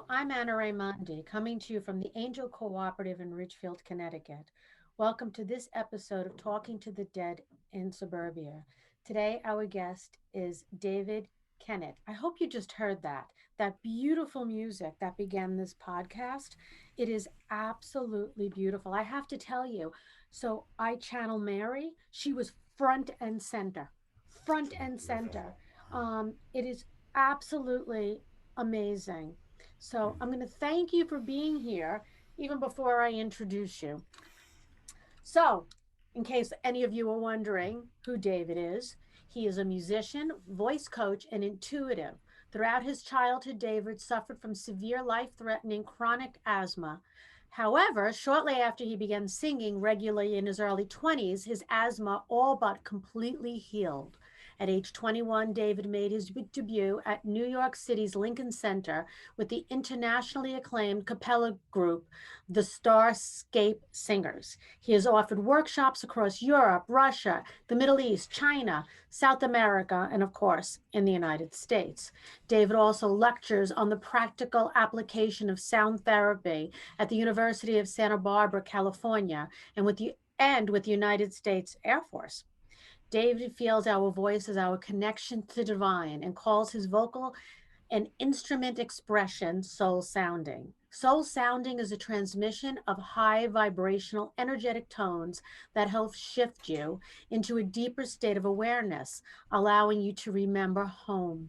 I'm Anna Raimondi, coming to you from the Angel Cooperative in Ridgefield, Connecticut. Welcome to this episode of Talking to the Dead in Suburbia. Today, our guest is David Kennet. I hope you just heard that beautiful music that began this podcast. It is absolutely beautiful. I have to tell you, so I channel Mary. She was front and Beautiful. center. It is absolutely amazing. So I'm going to thank you for being here even before I introduce you. So, in case any of you are wondering who David is, he is a musician, voice coach, and intuitive. Throughout his childhood, David suffered from severe life threatening chronic asthma. However, shortly after he began singing regularly in his early 20s, his asthma all but completely healed. At age 21, David made his debut at New York City's Lincoln Center with the internationally acclaimed cappella group, the Starscape Singers. He has offered workshops across Europe, Russia, the Middle East, China, South America, and of course, in the United States. David also lectures on the practical application of sound therapy at the University of Santa Barbara, California, and with the United States Air Force. David feels our voice is our connection to divine and calls his vocal an instrument expression, soul sounding. Soul sounding is a transmission of high vibrational energetic tones that help shift you into a deeper state of awareness, allowing you to remember home.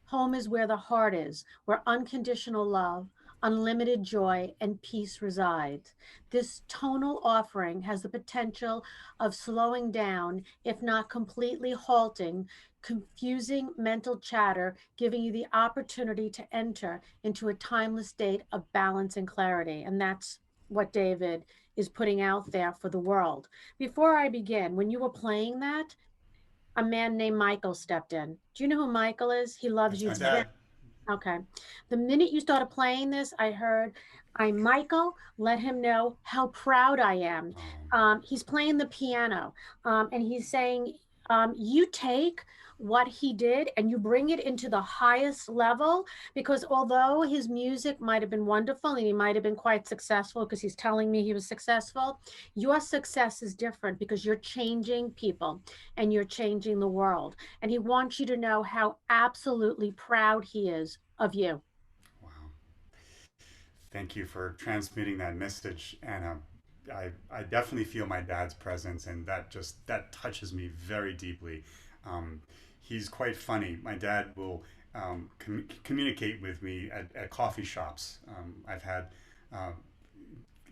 Home is where the heart is, where unconditional love, unlimited joy, and peace reside. This tonal offering has the potential of slowing down, if not completely halting, confusing mental chatter, giving you the opportunity to enter into a timeless state of balance and clarity. And that's what David is putting out there for the world. Before I begin, when you were playing that, a man named Michael stepped in. Do you know who Michael is? He loves That's you my to death. dad. Okay. The minute you started playing this, I heard, I'm Michael. Let him know how proud I am. He's playing the piano, and he's saying, you take what he did and you bring it into the highest level because although his music might have been wonderful and he might have been quite successful because he's telling me he was successful, your success is different because you're changing people and you're changing the world. And he wants you to know how absolutely proud he is of you. Wow. Thank you for transmitting that message, Anna. I definitely feel my dad's presence, and that touches me very deeply. Um, he's quite funny. My dad will communicate with me at coffee shops. I've had uh,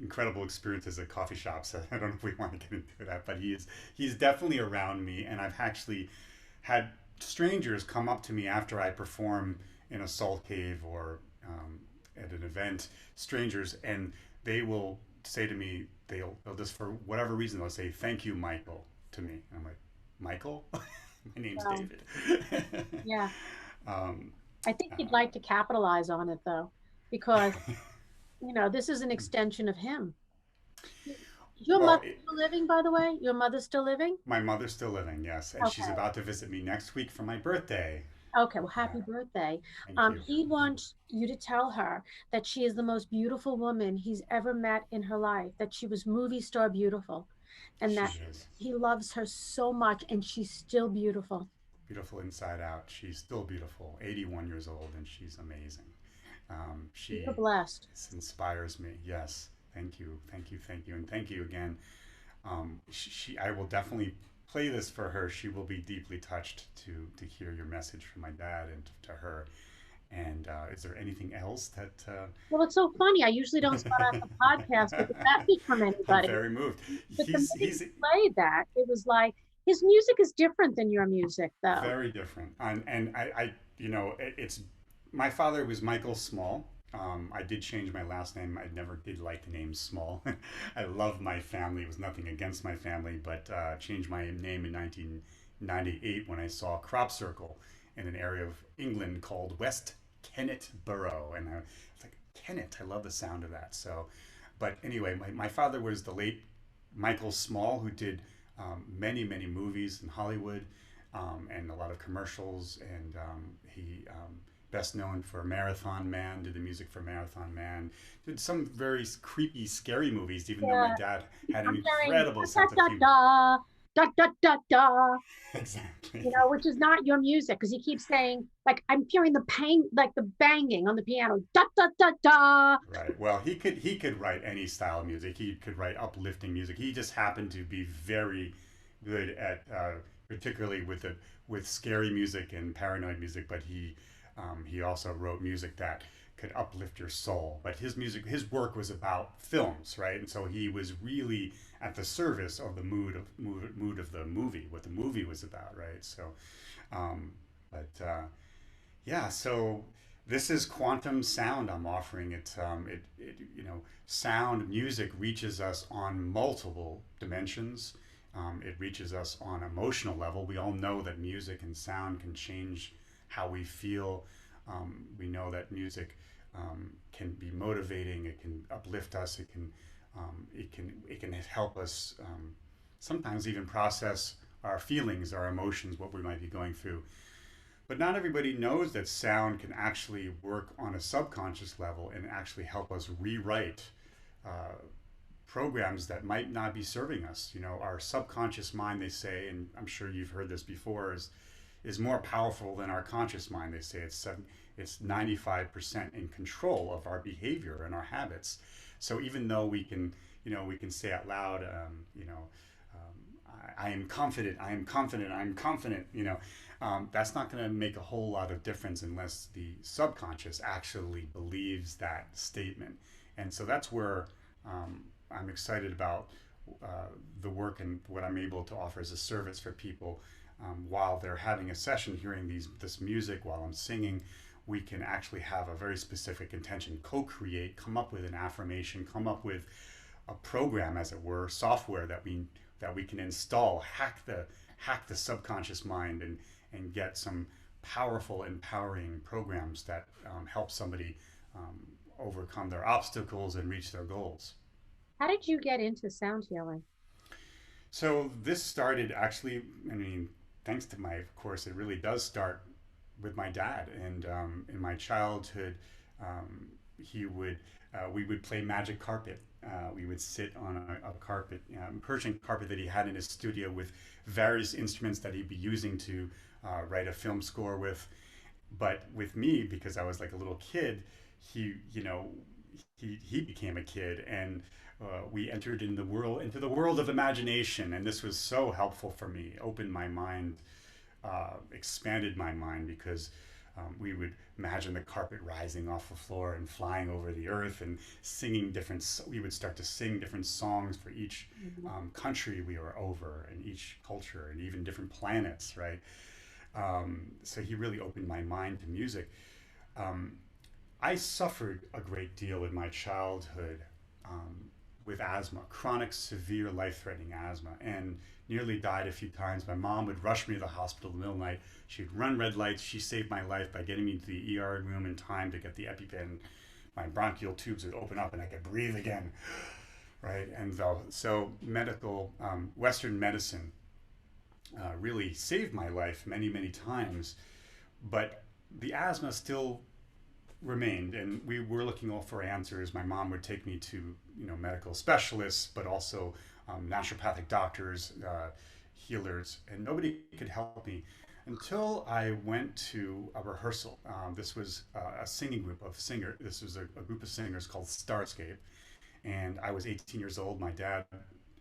incredible experiences at coffee shops. I don't know if we want to get into that, but he's definitely around me, and I've actually had strangers come up to me after I perform in a salt cave or at an event, strangers, and they will say to me, they'll just for whatever reason they'll say thank you, Michael, to me. And I'm like, Michael, my name's So, David. yeah, um, I think uh, he'd like to capitalize on it though, because, this is an extension of him. Your well, mother's still living, by the way? Your mother's still living? my mother's still living, yes, and she's Okay. about to visit me next week for my birthday. Okay, well, Uh, happy birthday. thank you. He wants you to tell her that she is the most beautiful woman he's ever met in her life, that she was movie star beautiful, and She that is he loves her so much, and she's still beautiful. beautiful inside out. She's still beautiful, 81 years old, and she's amazing. You're She blessed. inspires me. Yes, thank you, thank you, thank you, and thank you again. I will definitely play this for her. She will be deeply touched to hear your message from my dad and to her. And is there anything else that? Well, it's so funny. I usually don't start out the podcast with a message from I'm anybody, very moved. but the minute He's you played that, it was like his music is different than your music, though. very different. And it's my father was Michael Small. I did change my last name. I never did like the name Small. I love my family. It was nothing against my family, but changed my name in 1998 when I saw crop circle in an area of England called West Kennet Borough, and I was like, Kennet. I love the sound of that. So, but anyway, my father was the late Michael Small, who did many movies in Hollywood and a lot of commercials. And best known for Marathon Man, did the music for Marathon Man, did some very creepy, scary movies, even though my Yeah, dad had an I'm hearing incredible da sense of da humor. da da da da da. Exactly. You know, which is not your music because he keeps saying, like, I'm hearing the pang, like the banging on the piano, da da da da. Right. Well, he could write any style of music. He could write uplifting music. He just happened to be very good at, particularly with scary music and paranoid music. But he also wrote music that could uplift your soul. But his work was about films, right? And so he was really at the service of the mood of the movie, what the movie was about, right? So, um, but yeah, so this is quantum sound I'm offering. Sound music reaches us on multiple dimensions. It reaches us on emotional level. We all know that music and sound can change how we feel. We know that music can be motivating. It can uplift us. It can help us sometimes even process our feelings, our emotions, what we might be going through. But not everybody knows that sound can actually work on a subconscious level and actually help us rewrite uh, programs that might not be serving us. Our subconscious mind, they say, and I'm sure you've heard this before, is more powerful than our conscious mind. They say it's 95% in control of our behavior and our habits. So even though we can say out loud, I am confident, I am confident, I'm confident. That's not going to make a whole lot of difference unless the subconscious actually believes that statement. And so that's where I'm excited about the work and what I'm able to offer as a service for people while they're having a session, hearing this music while I'm singing. We can actually have a very specific intention, co-create, come up with an affirmation, come up with a program, as it were, software that we can install, hack the subconscious mind, and get some powerful, empowering programs that help somebody overcome their obstacles and reach their goals. How did you get into sound healing? So this started actually, I mean, thanks to my course, it really does start with my dad. And in my childhood, um, we would play magic carpet. We would sit on a carpet, Persian carpet that he had in his studio with various instruments that he'd be using to write a film score with. But with me, because I was like a little kid, he, you know, he became a kid, and we entered into the world of imagination, and this was so helpful for me. Opened my mind, expanded my mind, because we would imagine the carpet rising off the floor and flying over the earth and singing different. We would start to sing different songs for each Mhm. country we were over, and each culture, and even different planets, right? So he really opened my mind to music. Um, I suffered a great deal in my childhood um, with asthma, chronic, severe, life threatening asthma, and nearly died a few times. My mom would rush me to the hospital in the middle of the night. She'd run red lights. She saved my life by getting me to the ER room in time to get the EpiPen. My bronchial tubes would open up and I could breathe again, right? And so Western medicine really saved my life many, many times. But the asthma still remained, and we were looking all for answers. My mom would take me to medical specialists, but also naturopathic doctors, healers, and nobody could help me until I went to a rehearsal. This was a singing group of singers. This was a group of singers called Starscape, and I was 18 years old. My dad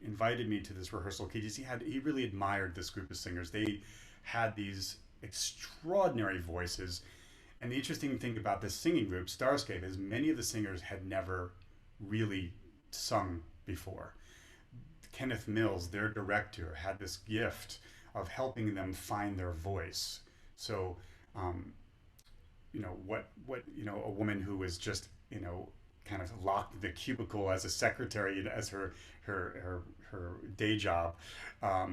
invited me to this rehearsal because he really admired this group of singers. They had these extraordinary voices, and the interesting thing about this singing group, Starscape, is many of the singers had never really sung before. Kenneth Mills, their director, had this gift of helping them find their voice. So, um, a woman who was just, kind of locked in the cubicle as a secretary, as her day job,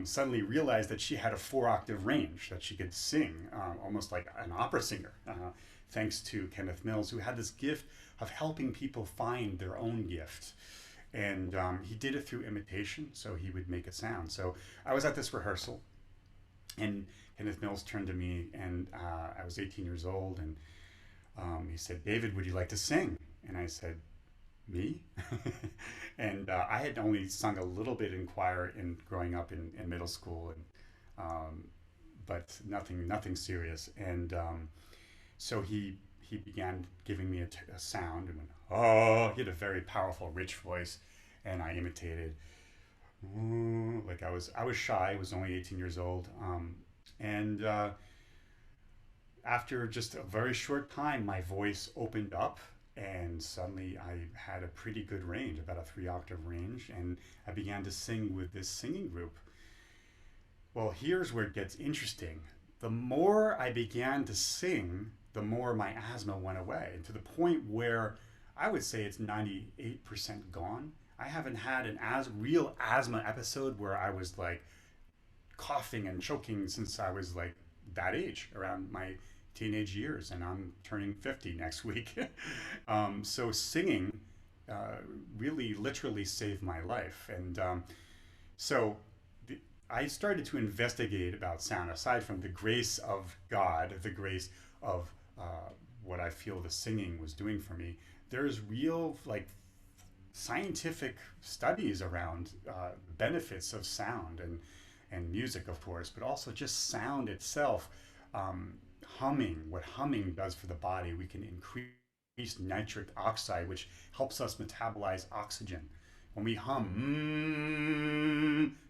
suddenly realized that she had a 4 octave range, that she could sing almost like an opera singer, thanks to Kenneth Mills, who had this gift of helping people find their own gift. And he did it through imitation, so he would make a sound. So I was at this rehearsal, and Kenneth Mills turned to me, and I was 18 years old, and He said, David, would you like to sing? And I said, me? And I had only sung a little bit in choir in growing up in middle school, and but nothing serious. And so he began giving me a sound and went, oh, he had a very powerful, rich voice, and I imitated. Like I was shy. I was only 18 years old, and after just a very short time, my voice opened up, and suddenly I had a pretty good range, about a 3 octave range, and I began to sing with this singing group. Well, here's where it gets interesting. The more I began to sing, the more my asthma went away, to the point where I would say it's 98% gone. I haven't had an real asthma episode where I was like coughing and choking since I was like that age, around my teenage years, and I'm turning 50 next week. So singing uh, really, literally saved my life, and so the, I started to investigate about sound. Aside from the grace of God, the grace of what I feel the singing was doing for me, there's real like scientific studies around benefits of sound and music, of course, but also just sound itself. Um, Humming, what humming does for the body, we can increase nitric oxide, which helps us metabolize oxygen. When we hum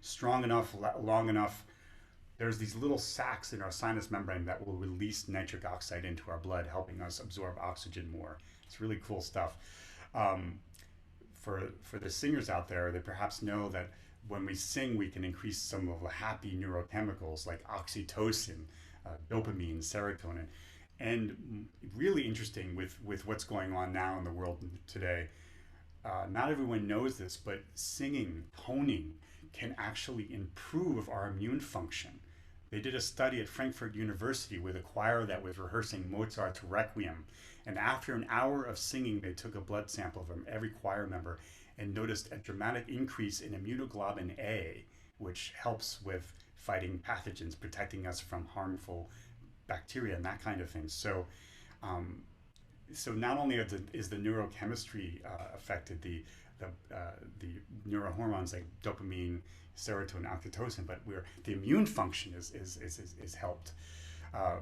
strong enough, long enough, there's these little sacs in our sinus membrane that will release nitric oxide into our blood, helping us absorb oxygen more. It's really cool stuff. Um, for the singers out there, they perhaps know that when we sing, we can increase some of the happy neurochemicals like oxytocin, dopamine, serotonin, and really interesting with what's going on now in the world today. Not everyone knows this, but singing, toning, can actually improve our immune function. They did a study at Frankfurt University with a choir that was rehearsing Mozart's Requiem. And after an hour of singing, they took a blood sample from every choir member and noticed a dramatic increase in immunoglobulin A, which helps with fighting pathogens, protecting us from harmful bacteria and that kind of thing. Um, so not only is the neurochemistry affected, the neurohormones like dopamine, serotonin, oxytocin, but the immune function is helped,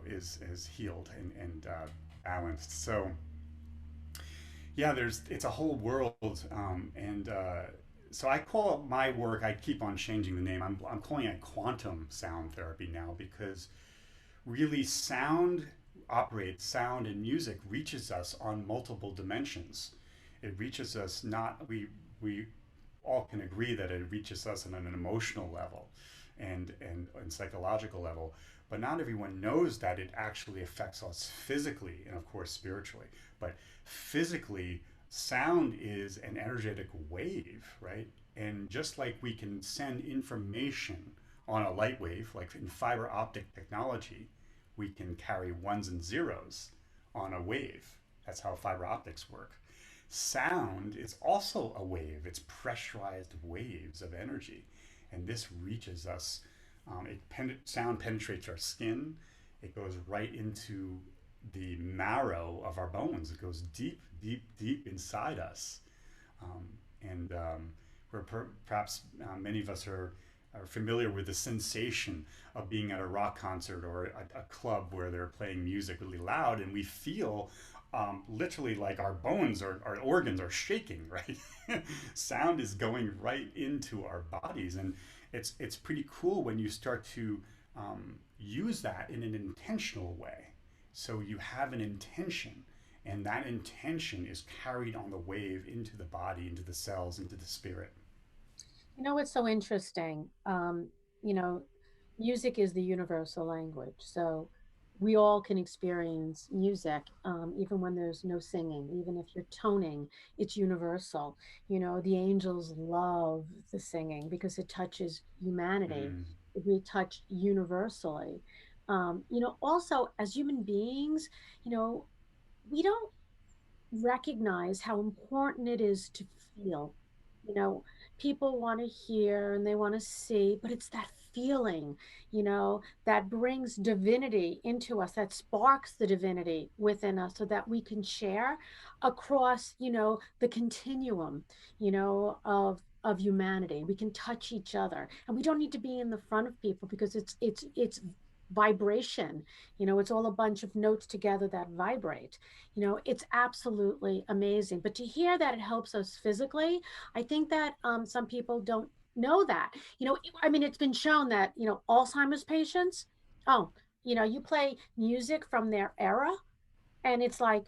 is healed and balanced. So yeah, it's a whole world, and so I call my work. I keep on changing the name. I'm calling it quantum sound therapy now, because really sound and music reaches us on multiple dimensions. It reaches us, not we all can agree that it reaches us on an emotional level and psychological level, but not everyone knows that it actually affects us physically and of course spiritually. But physically, sound is an energetic wave, right? And just like we can send information on a light wave, like in fiber optic technology, we can carry ones and zeros on a wave. That's how fiber optics work. Sound is also a wave. It's pressurized waves of energy, and this reaches us. Sound penetrates our skin. It goes right into the marrow of our bones. It goes deep, deep, deep inside us. Um, and where perhaps many of us are familiar with the sensation of being at a rock concert or a club where they're playing music really loud, and we feel literally like our bones or our organs are shaking, right? Sound is going right into our bodies, and it's pretty cool when you start to use that in an intentional way. So you have an intention, and that intention is carried on the wave into the body, into the cells, into the spirit. You know what's so interesting? You know, music is the universal language. So we all can experience music, even when there's no singing, even if you're toning, it's universal. You know, the angels love the singing because it touches humanity. Mm, We touch universally. Also, as human beings, you know, we don't recognize how important it is to feel. You know, people want to hear and they want to see, but it's that feeling, that brings divinity into us, that sparks the divinity within us so that we can share across, the continuum, of humanity. We can touch each other, and we don't need to be in the front of people because it's vibration. It's all a bunch of notes together that vibrate. It's absolutely amazing. But to hear that it helps us physically, I think that some people don't know that. I mean, it's been shown that, Alzheimer's patients, oh, you play music from their era, and it's like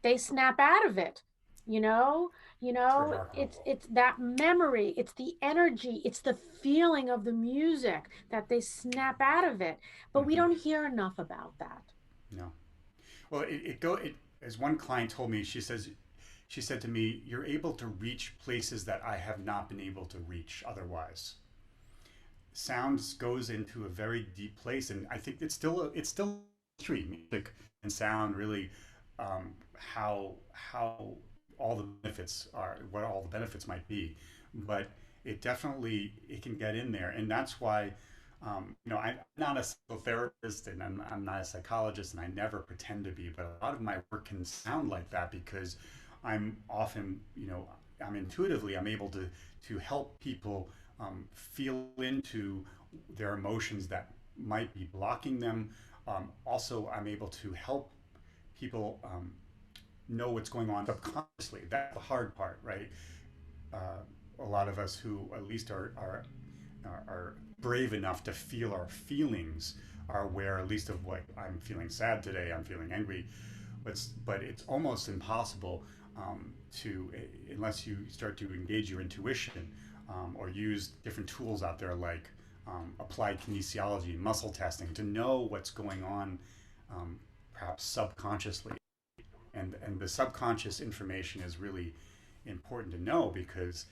they snap out of it. you know It's remarkable. it's that memory, it's the energy, it's the feeling of the music that they snap out of it, but we Hmm. don't hear enough about that. No. Well, as one client told me, she said to me, "You're able to reach places that I have not been able to reach otherwise." Sounds goes into a very deep place, and I think it's still street music and sound really, how all the benefits are, what all the benefits might be, but it can get in there, and that's why. I'm not a psychotherapist and I'm not a psychologist, and I never pretend to be, but a lot of my work can sound like that because I'm often, I'm able to help people feel into their emotions that might be blocking them. Also, I'm able to help people know what's going on subconsciously. That's the hard part, right? A lot of us who at least are brave enough to feel our feelings are aware at least of what I'm feeling sad today, I'm feeling angry, but it's almost impossible to, unless you start to engage your intuition or use different tools out there like applied kinesiology, muscle testing, to know what's going on, perhaps subconsciously. And the subconscious information is really important to know because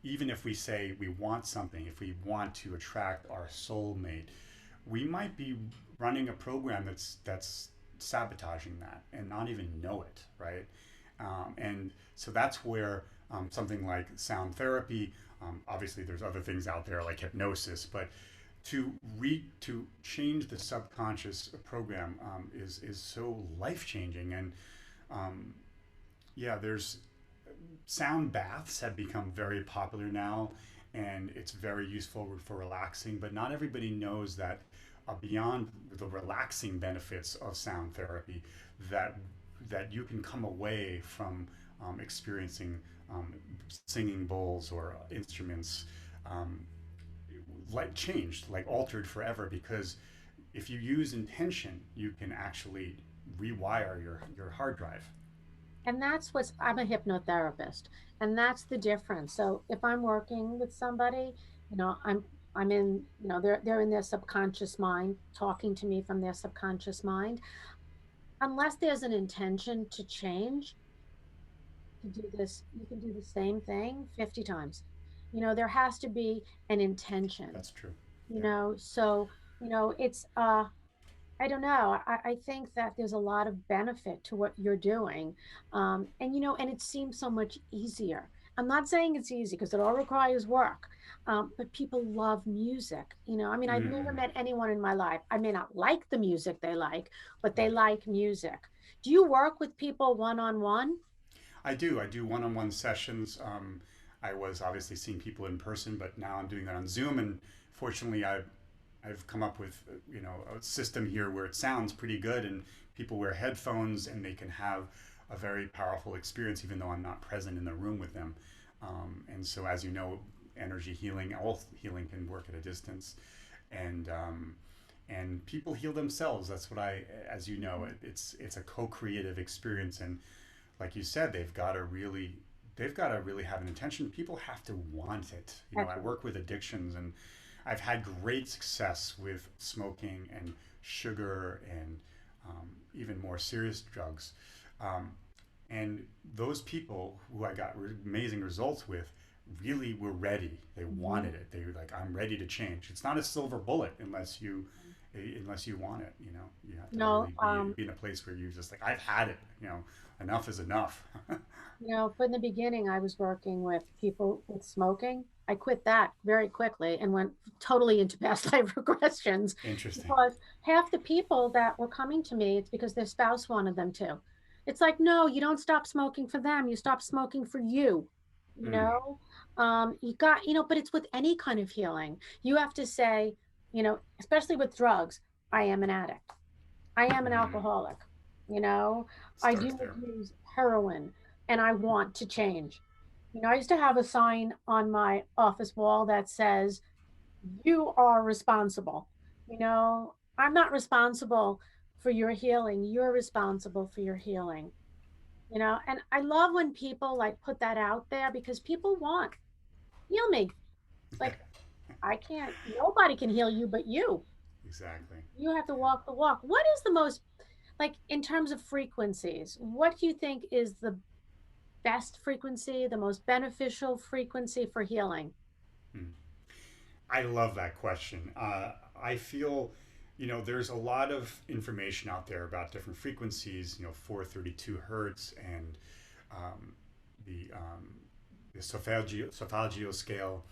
even if we say we want something, if we want to attract our soulmate, we might be running a program that's sabotaging that and not even know it, right? And so that's where something like sound therapy, obviously there's other things out there like hypnosis, but to change the subconscious program is so life changing. And um, yeah, there's sound baths have become very popular now, and it's very useful for relaxing. But not everybody knows that beyond the relaxing benefits of sound therapy, that you can come away from experiencing singing bowls or instruments um, like changed, like altered forever. Because if you use intention, you can actually rewire your hard drive. And that's what's I'm a hypnotherapist, and that's the difference. So if I'm working with somebody, I'm in, they're in their subconscious mind, talking to me from their subconscious mind. Unless there's an intention to change, to do this, you can do the same thing 50 times. There has to be an intention, That's true. you Yeah. know. So, it's I don't know. I think that there's a lot of benefit to what you're doing. And it seems so much easier. I'm not saying it's easy because it all requires work. But people love music. I mean, I've never Mm-hmm. met anyone in my life. I may not like the music they like, but they like music. Do you work with people one on one? I do. I do one-on-one sessions. I was obviously seeing people in person, but now I'm doing that on Zoom. And fortunately, I've come up with a system here where it sounds pretty good, and people wear headphones and they can have a very powerful experience, even though I'm not present in the room with them. And so, as you know, energy healing, all healing can work at a distance, and people heal themselves. That's what as you know, it's a co-creative experience, and like you said, they've got to really have an intention. People have to want it. I Absolutely. work with addictions, and I've had great success with smoking and sugar and even more serious drugs. Um, and those people who I got amazing results with really were ready. They Mhm. wanted it. They were like, I'm ready to change. It's not a silver bullet unless you unless you want it. You have to No, really be in a place where you just like, I've had it. Enough is enough. from the beginning, I was working with people with smoking. I quit that very quickly and went totally into past life regressions Interesting. because half the people that were coming to me, it's because their spouse wanted them to. It's like, no, you don't stop smoking for them. You stop smoking for you. You Mm, know, you got, but it's with any kind of healing. You have to say, especially with drugs, I am an addict. I am an mm. alcoholic. You know, I Starts do there. use heroin and I want to change. I used to have a sign on my office wall that says, you are responsible. I'm not responsible for your healing. You're responsible for your healing. And I love when people like put that out there because people want heal me. Like I can't, nobody can heal you but you. Exactly. You have to walk the walk. What is the most, like in terms of frequencies, what do you think is the best frequency, the most beneficial frequency for healing? Mm. I love that question. I feel, there's a lot of information out there about different frequencies, 432 hertz and um, the, um, the Solfeggio scale.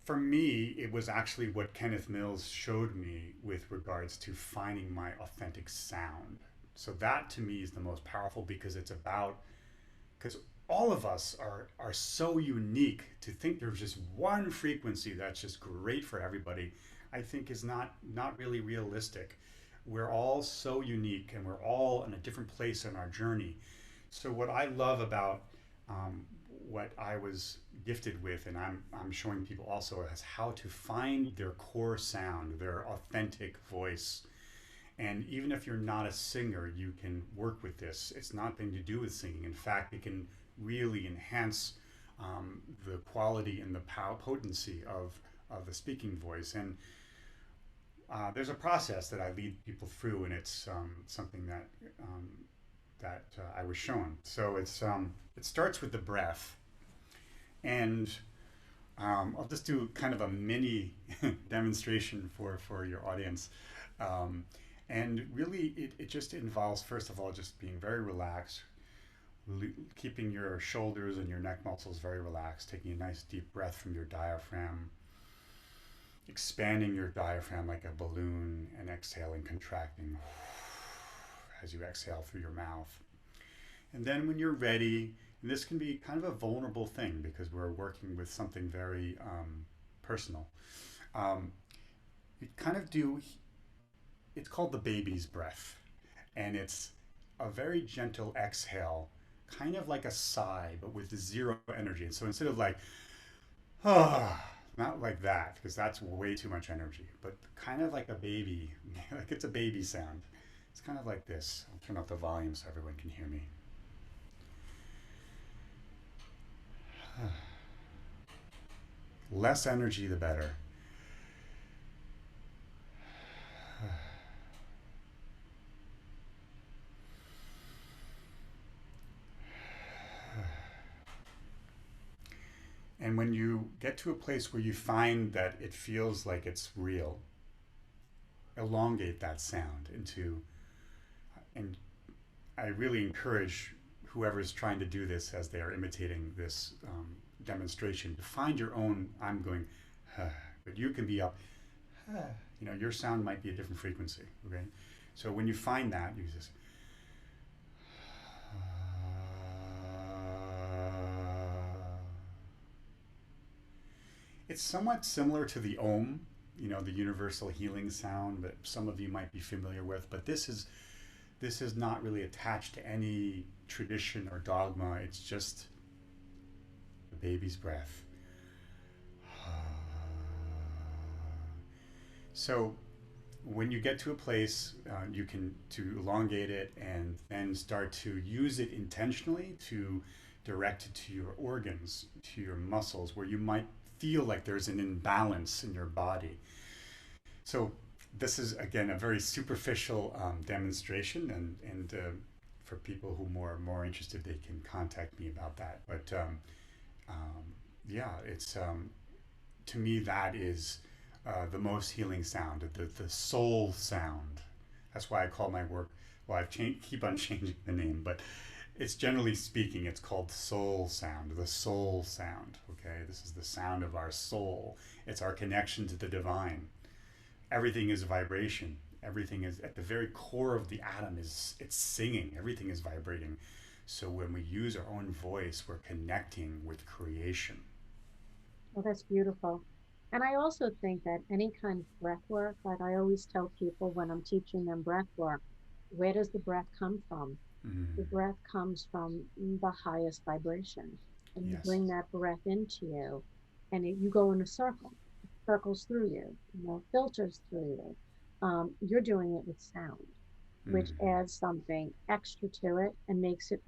For me, it was actually what Kenneth Mills showed me with regards to finding my authentic sound. So that to me is the most powerful because it's about, because all of us are so unique. To think there's just one frequency that's just great for everybody, I think is not really realistic. We're all so unique and we're all in a different place in our journey. So what I love about um, what I was gifted with, and I'm showing people also, is how to find their core sound, their authentic voice. And even if you're not a singer, you can work with this. It's nothing to do with singing. In fact, it can really enhance the quality and the potency of the speaking voice. And there's a process that I lead people through, and it's something that I was shown. So it starts with the breath, and I'll just do kind of a mini demonstration for your audience. Um, and really, it just involves, first of all, just being very relaxed, keeping your shoulders and your neck muscles very relaxed, taking a nice deep breath from your diaphragm, expanding your diaphragm like a balloon, and exhaling, contracting as you exhale through your mouth. And then when you're ready, and this can be kind of a vulnerable thing because we're working with something very personal, um, you kind of do, it's called the baby's breath. And it's a very gentle exhale, kind of like a sigh, but with zero energy. And so instead of like, ah, not like that, because that's way too much energy, but kind of like a baby, like it's a baby sound. It's kind of like this. I'll turn up the volume so everyone can hear me. Less energy, the better. And when you get to a place where you find that it feels like it's real, elongate that sound into, and I really encourage whoever is trying to do this as they are imitating this demonstration to find your own. I'm going, but you can be up. Your sound might be a different frequency. Okay, so when you find that, you just. It's somewhat similar to the Om, the universal healing sound that some of you might be familiar with, but this is not really attached to any tradition or dogma. It's just the baby's breath. So when you get to a place, you can to elongate it and then start to use it intentionally to direct it to your organs, to your muscles, where you might feel like there's an imbalance in your body. So this is again a very superficial demonstration, and for people who are more interested, they can contact me about that. But yeah, it's to me that is the most healing sound, the soul sound. That's why I call my work. Well, keep on changing the name, but it's generally speaking, it's called soul sound. The soul sound. Okay, this is the sound of our soul. It's our connection to the divine. Everything is vibration. Everything is at the very core of the atom. Is it's singing. Everything is vibrating. So when we use our own voice, we're connecting with creation. Well, that's beautiful. And I also think that any kind of breath work, like I always tell people when I'm teaching them breath work, where does the breath come from? The Mm, breath comes from the highest vibration. And you yes. bring that breath into you, and you go in a circle. It circles through you, filters through you. You're doing it with sound, which Mm. adds something extra to it and makes it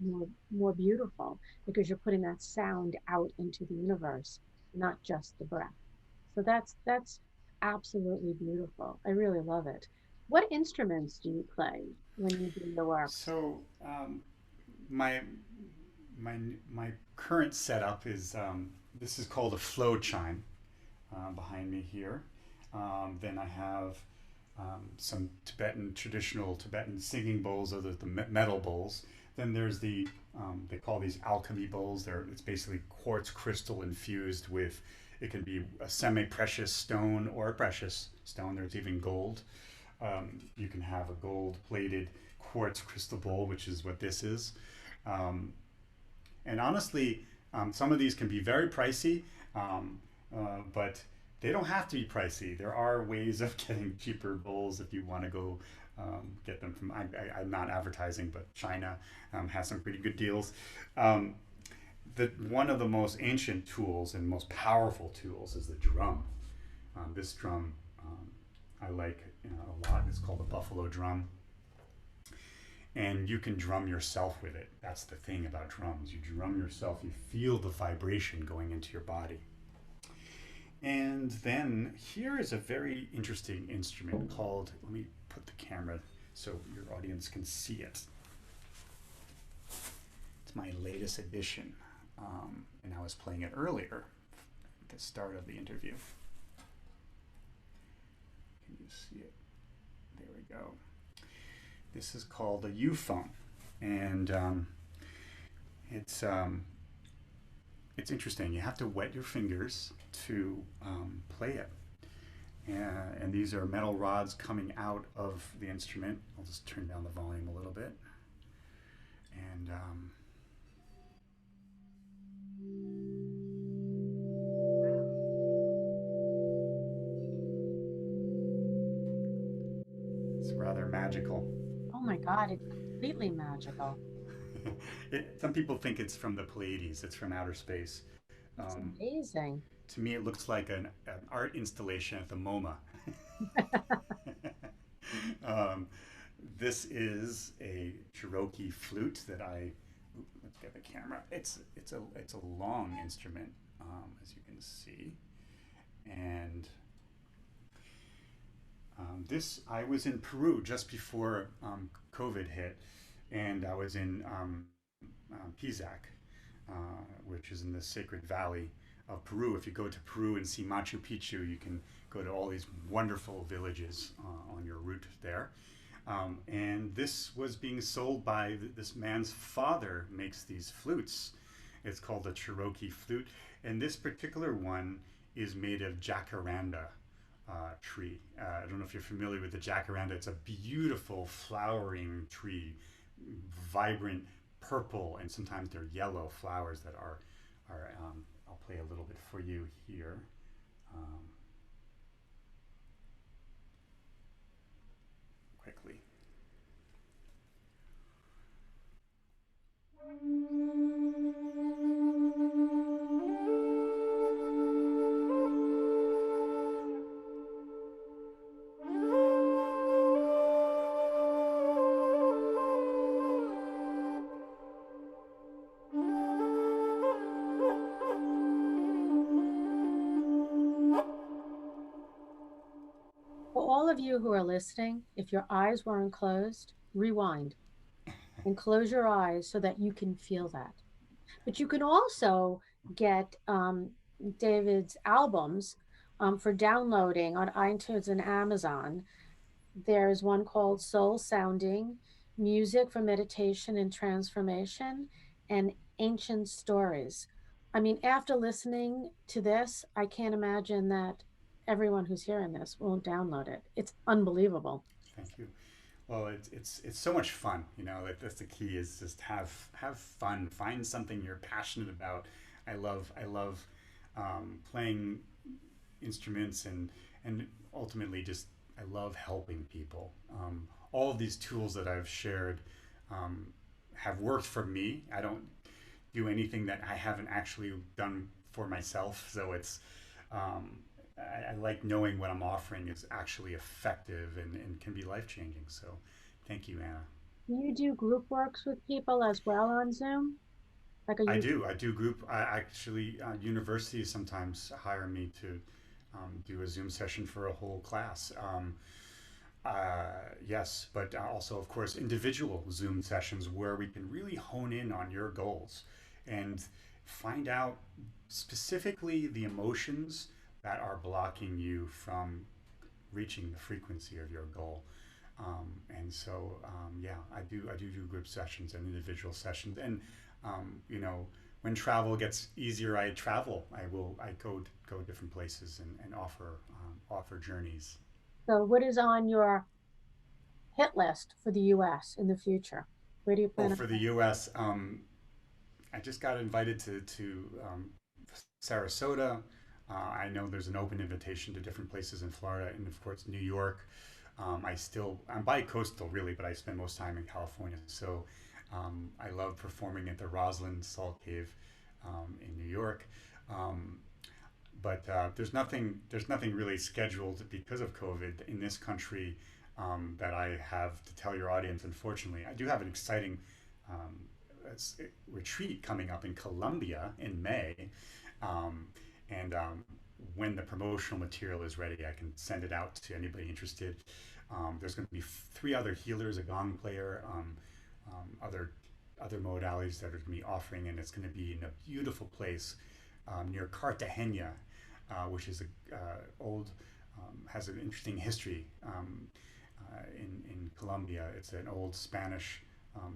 more beautiful because you're putting that sound out into the universe, not just the breath. So that's absolutely beautiful. I really love it. What instruments do you play when you do your works? So my my my current setup is this is called a flow chime behind me here. Then I have some Tibetan traditional Tibetan singing bowls, or the metal bowls. Then there's they call these alchemy bowls. It's basically quartz crystal infused with, it can be a semi-precious stone or a precious stone. There's even gold. You can have a gold-plated quartz crystal bowl, which is what this is. Um, and honestly, some of these can be very pricey, but they don't have to be pricey. There are ways of getting cheaper bowls if you want to go get them from. I'm not advertising, but China has some pretty good deals. Um, one of the most ancient tools and most powerful tools is the drum. This drum I like a lot. It's called the buffalo drum, and you can drum yourself with it. That's the thing about drums. You drum yourself, you feel the vibration going into your body. And then here is a very interesting instrument called, let me put the camera so your audience can see it. It's my latest edition, and I was playing it earlier at the start of the interview. Can you see it? There we go. This is called a euphone, and it's um, it's interesting. You have to wet your fingers to play it. And these are metal rods coming out of the instrument. I'll just turn down the volume a little bit. And it's rather magical. Oh my God, it's completely magical. Some people think it's from the Pleiades, it's from outer space. It's Um, amazing. to me, it looks like an art installation at the MoMA. um, this is a Cherokee flute that let's get the camera. It's a long instrument, as you can see, and this I was in Peru just before COVID hit, and I was in Pisac, which is in the Sacred Valley of Peru. If you go to Peru and see Machu Picchu, you can go to all these wonderful villages on your route there. And this was being sold by this man's father, makes these flutes. It's called the Cherokee Flute. And this particular one is made of jacaranda tree. I don't know if you're familiar with the jacaranda. It's a beautiful flowering tree, vibrant purple, and sometimes they're yellow flowers that are I'll play a little bit for you here. Um, quickly. For all of you who are listening, if your eyes weren't closed, rewind and close your eyes so that you can feel that. But you can also get David's albums for downloading on iTunes and Amazon. There's one called Soul Sounding, Music for Meditation and Transformation, and Ancient Stories. I mean, after listening to this, I can't imagine that everyone who's hearing this won't download it. It's unbelievable. Thank you. Well, it's so much fun. You know, that's the key is just have fun. Find something you're passionate about. I love playing instruments and ultimately just I love helping people. All of these tools that I've shared um, have worked for me. I don't do anything that I haven't actually done for myself. So um, I like knowing what I'm offering is actually effective and can be life changing. So thank you, Anna. Do you do group works with people as well on Zoom? Like, are I you? do. I do group. I actually, universities sometimes hire me to do a Zoom session for a whole class. Yes, but also, of course, individual Zoom sessions where we can really hone in on your goals and find out specifically the emotions that are blocking you from reaching the frequency of your goal. Yeah, I do group sessions and individual sessions, and you know, when travel gets easier, I travel. I go different places and offer journeys. So, what is on your hit list for the US in the future? Where do you Oh, plan on for the going? U.S., I just got invited to Sarasota. I know there's an open invitation to different places in Florida, and of course New York. I'm bi-coastal really, but I spend most time in California. So I love performing at the Roslyn Salt Cave in New York. Um, but there's nothing really scheduled because of COVID in this country that I have to tell your audience. Unfortunately, I do have an exciting um, retreat coming up in Colombia in May, um, and when the promotional material is ready, I can send it out to anybody interested. There's going to be three other healers, a gong player, other modalities that are going to be offering, and it's going to be in a beautiful place near Cartagena, which is a old has an interesting history in Colombia. It's an old Spanish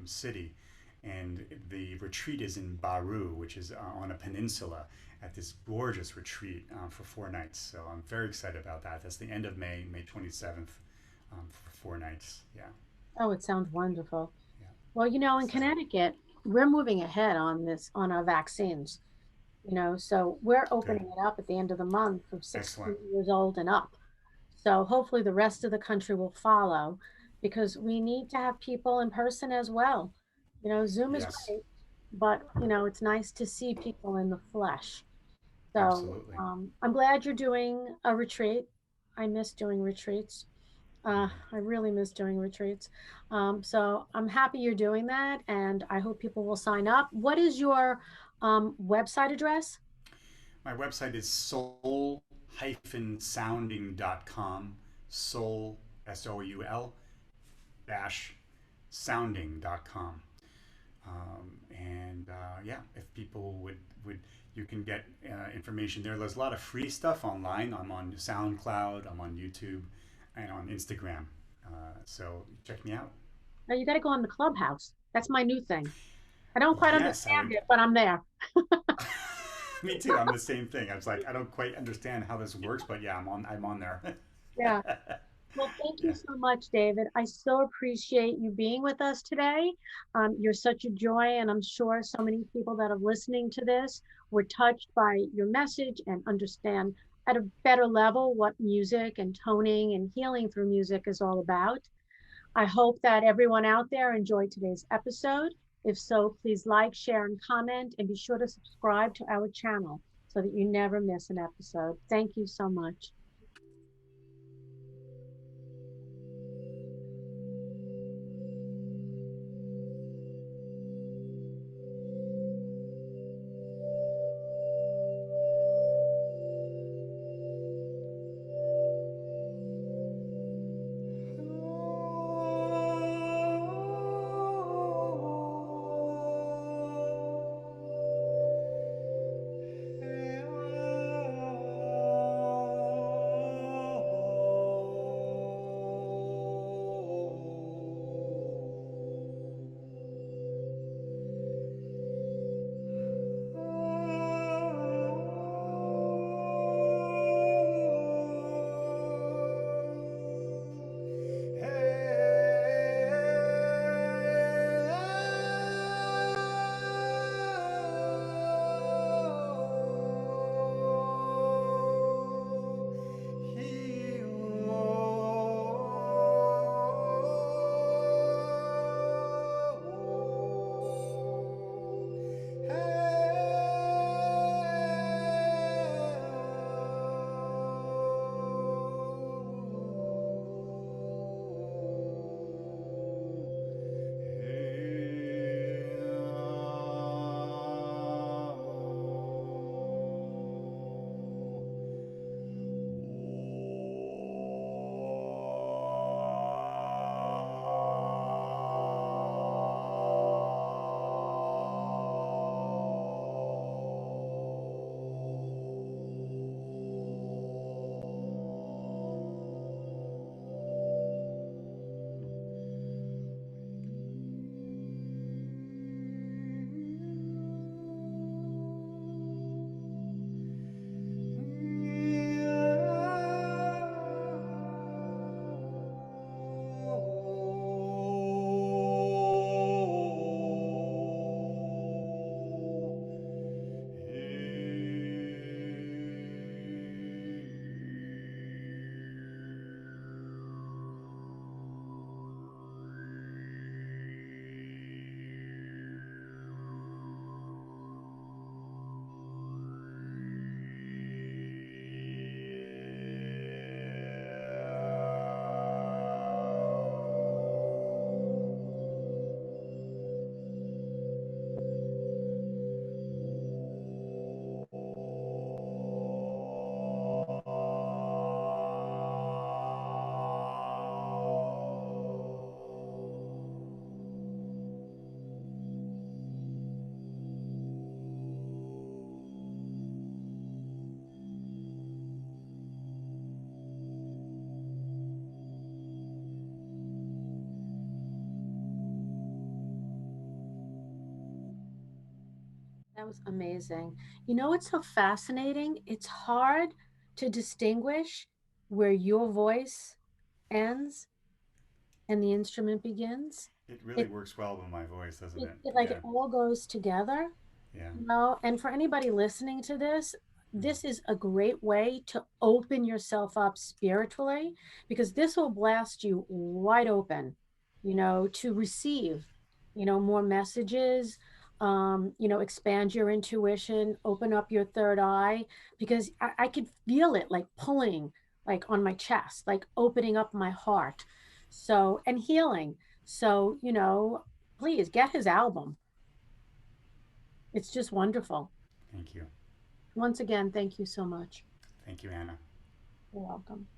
city, and the retreat is in Baru, which is on a peninsula at this gorgeous retreat for 4 nights. So I'm very excited about that. That's the end of May, May 27th, for 4 nights. Yeah, Oh, it sounds wonderful. yeah, Well, in excited. Connecticut, we're moving ahead on this, on our vaccines, so we're Good, opening it up at the end of the month from excellent. 16 years old and up. So hopefully the rest of the country will follow because we need to have people in person as well. Zoom is Yes, great, but it's nice to see people in the flesh. So absolutely. I'm glad you're doing a retreat. I miss doing retreats. Yeah. I really miss doing retreats. So I'm happy you're doing that, and I hope people will sign up. What is your website address? My website is soul-sounding.com. Soul, Soul, dash sounding.com. Yeah, if people would you can get information there. There's a lot of free stuff online. I'm on SoundCloud, I'm on YouTube, and on Instagram. So check me out. Now you got to go on the Clubhouse. That's my new thing. I don't quite Yes, I understand would. it, but I'm there. Me too. I'm the same thing. I was like, I don't quite understand how this works, but yeah, I'm on there. Yeah. Well, thank you Yeah. so much, David. I so appreciate you being with us today. You're such a joy, and I'm sure so many people that are listening to this were touched by your message and understand at a better level what music and toning and healing through music is all about. I hope that everyone out there enjoyed today's episode. If so, please like, share, and comment, and be sure to subscribe to our channel so that you never miss an episode. Thank you so much. That was amazing. You know, it's so fascinating. It's hard to distinguish where your voice ends and the instrument begins. It really It, works well with my voice, doesn't it? it like Yeah, it all goes together. yeah. No, and for anybody listening to this, Mm. this is a great way to open yourself up spiritually because this will blast you wide open, to receive, more messages, expand your intuition, open up your third eye because I could feel it like pulling like on my chest, like opening up my heart. So, and healing. So, please get his album. It's just wonderful. Thank you. Once again, thank you so much. Thank you, Anna. You're welcome.